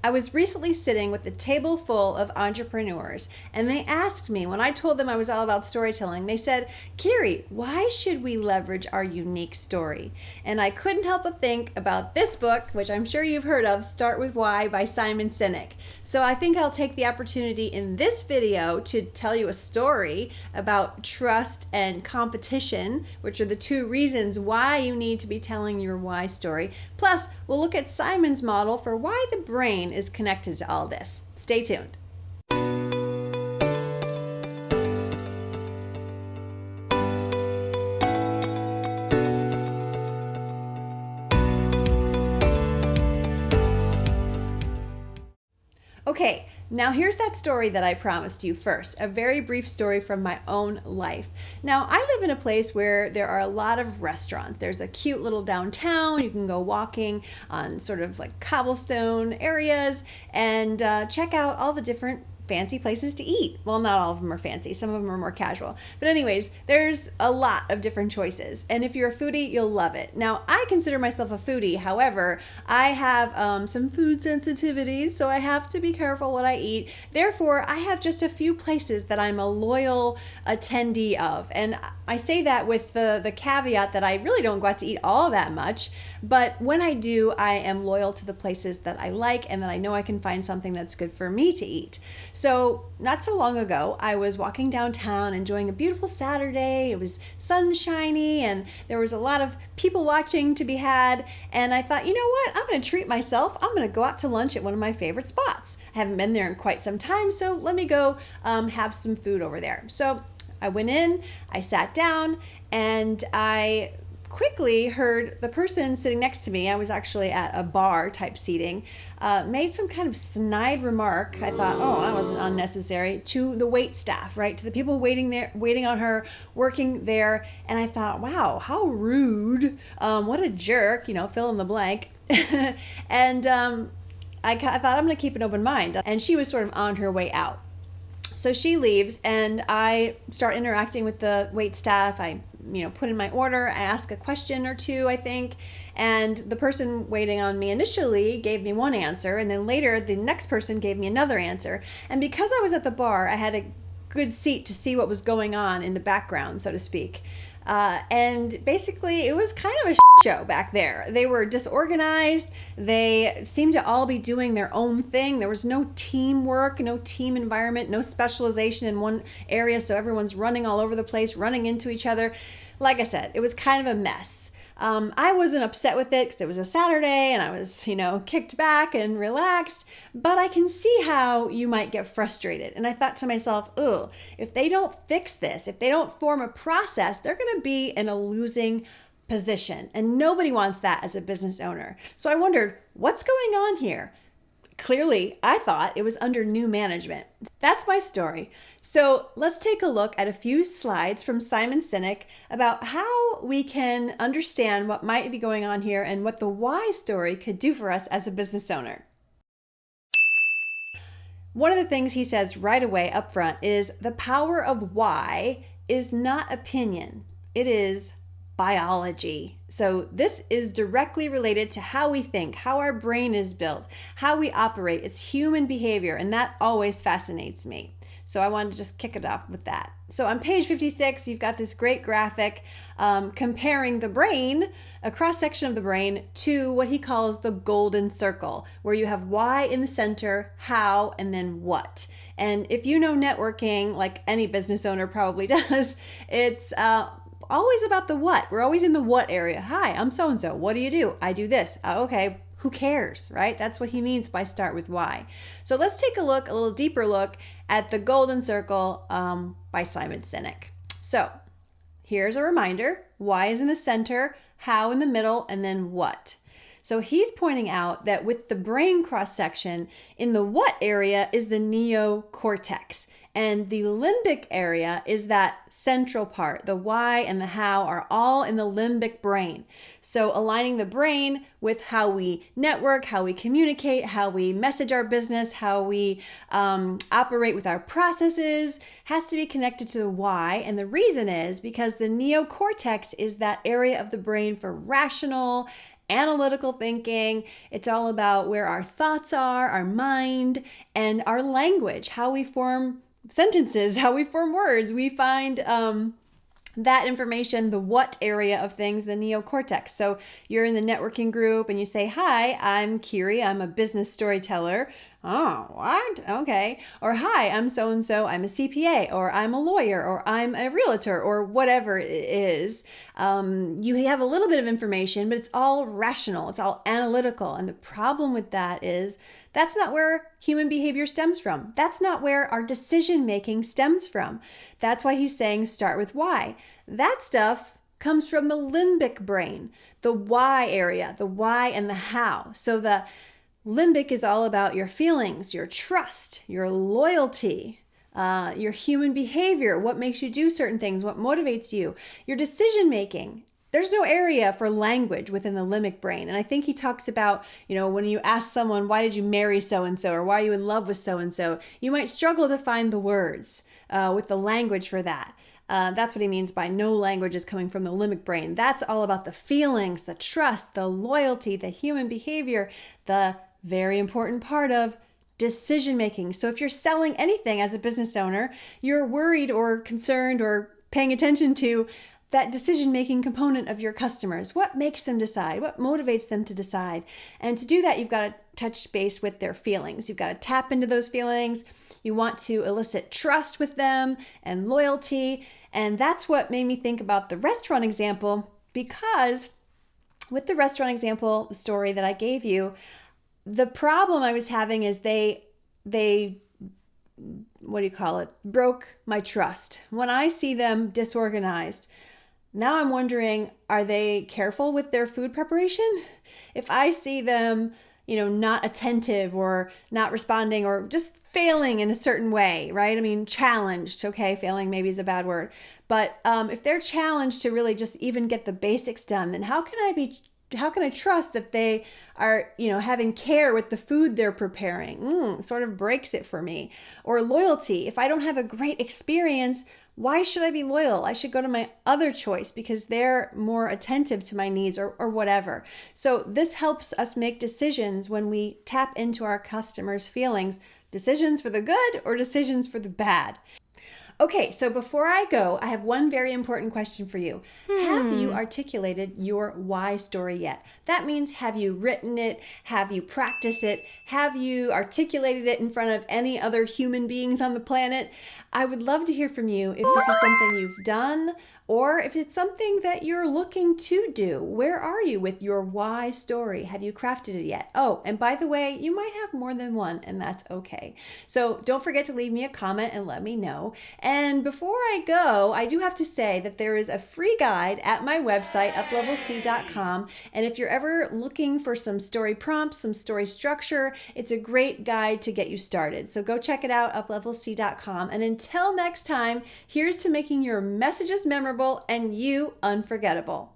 I was recently sitting with a table full of entrepreneurs, and they asked me, when I told them I was all about storytelling, they said, Kiri, why should we leverage our unique story? And I couldn't help but think about this book, which I'm sure you've heard of, Start With Why by Simon Sinek. So I think I'll take the opportunity in this video to tell you a story about trust and competition, which are the two reasons why you need to be telling your why story. Plus, we'll look at Simon's model for why the brain is connected to all this. Stay tuned. Okay, now here's that story that I promised you first, a very brief story from my own life. Now, I live in a place where there are a lot of restaurants. There's a cute little downtown. You can go walking on sort of like cobblestone areas and check out all the different fancy places to eat. Well, not all of them are fancy. Some of them are more casual. But anyways, there's a lot of different choices. And if you're a foodie, you'll love it. Now, I consider myself a foodie. However, I have some food sensitivities, so I have to be careful what I eat. Therefore, I have just a few places that I'm a loyal attendee of. And I say that with the caveat that I really don't go out to eat all that much. But when I do, I am loyal to the places that I like and that I know I can find something that's good for me to eat. So not so long ago, I was walking downtown enjoying a beautiful Saturday. It was sunshiny and there was a lot of people watching to be had. And I thought, you know what? I'm going to treat myself. I'm going to go out to lunch at one of my favorite spots. I haven't been there in quite some time, so let me go have some food over there. So I went in, I sat down, and I quickly heard the person sitting next to me, I was actually at a bar type seating, made some kind of snide remark. I thought, oh, that wasn't unnecessary, to the wait staff, right? To the people waiting there, waiting on her, working there. And I thought, wow, how rude. What a jerk, fill in the blank. And I thought I'm going to keep an open mind. And she was sort of on her way out. So she leaves and I start interacting with the wait staff. I put in my order, I ask a question or two, I think, and the person waiting on me initially gave me one answer, and then later the next person gave me another answer. And because I was at the bar, I had a good seat to see what was going on in the background, so to speak. And basically it was kind of a show back there. They were disorganized. They seemed to all be doing their own thing. There was no teamwork, no team environment, no specialization in one area. So everyone's running all over the place, running into each other. Like I said, it was kind of a mess. I wasn't upset with it because it was a Saturday and I was, kicked back and relaxed, but I can see how you might get frustrated. And I thought to myself, oh, if they don't fix this, if they don't form a process, they're going to be in a losing position. And nobody wants that as a business owner. So I wondered, what's going on here? Clearly, I thought it was under new management. That's my story. So let's take a look at a few slides from Simon Sinek about how we can understand what might be going on here and what the why story could do for us as a business owner. One of the things he says right away up front is the power of why is not opinion. It is biology. So this is directly related to how we think, how our brain is built, how we operate. It's human behavior, and that always fascinates me. So I wanted to just kick it off with that. So on page 56, you've got this great graphic comparing the brain, a cross-section of the brain, to what he calls the golden circle, where you have why in the center, how, and then what. And if you know networking, like any business owner probably does, it's always about the what. We're always in the what area. Hi, I'm so-and-so. What do you do? I do this. Okay, who cares, right? That's what he means by start with why. So let's take a little deeper look at the golden circle by Simon Sinek. So here's a reminder. Why is in the center, how in the middle, and then what. So he's pointing out that with the brain cross-section, in the what area is the neocortex. And the limbic area is that central part. The why and the how are all in the limbic brain. So aligning the brain with how we network, how we communicate, how we message our business, how we operate with our processes has to be connected to the why. And the reason is because the neocortex is that area of the brain for rational analytical thinking. It's all about where our thoughts are, our mind, and our language, how we form sentences, how we form words. We find that information, the what area of things, the neocortex. So you're in the networking group and you say, hi, I'm Kiri. I'm a business storyteller. Oh, what? Okay. Or hi, I'm so-and-so. I'm a CPA, or I'm a lawyer, or I'm a realtor, or whatever it is. You have a little bit of information, but it's all rational. It's all analytical. And the problem with that is that's not where human behavior stems from. That's not where our decision making stems from. That's why he's saying start with why. That stuff comes from the limbic brain, the why area, the why and the how. So the limbic is all about your feelings, your trust, your loyalty, your human behavior, what makes you do certain things, what motivates you, your decision making. There's no area for language within the limbic brain. And I think he talks about, when you ask someone, why did you marry so-and-so, or why are you in love with so-and-so, you might struggle to find the words with the language for that. That's what he means by no language is coming from the limbic brain. That's all about the feelings, the trust, the loyalty, the human behavior, the very important part of decision making. So if you're selling anything as a business owner, you're worried or concerned or paying attention to that decision-making component of your customers. What makes them decide? What motivates them to decide? And to do that, you've got to touch base with their feelings. You've got to tap into those feelings. You want to elicit trust with them and loyalty. And that's what made me think about the restaurant example, because with the restaurant example, the story that I gave you, the problem I was having is they broke my trust. When I see them disorganized, now I'm wondering, are they careful with their food preparation? If I see them, not attentive or not responding or just failing in a certain way, right? I mean, challenged, okay, failing maybe is a bad word. But if they're challenged to really just even get the basics done, then how can I trust that they are, having care with the food they're preparing? Sort of breaks it for me. Or loyalty. If I don't have a great experience, why should I be loyal? I should go to my other choice because they're more attentive to my needs or whatever. So this helps us make decisions when we tap into our customers' feelings, decisions for the good or decisions for the bad. Okay, so before I go, I have one very important question for you. Have you articulated your why story yet? That means, have you written it? Have you practiced it? Have you articulated it in front of any other human beings on the planet? I would love to hear from you if this is something you've done or if it's something that you're looking to do. Where are you with your why story? Have you crafted it yet? Oh, and by the way, you might have more than one, and that's okay. So don't forget to leave me a comment and let me know. And before I go, I do have to say that there is a free guide at my website, uplevelc.com. And if you're ever looking for some story prompts, some story structure, it's a great guide to get you started. So go check it out, uplevelc.com. And until next time, here's to making your messages memorable and you unforgettable.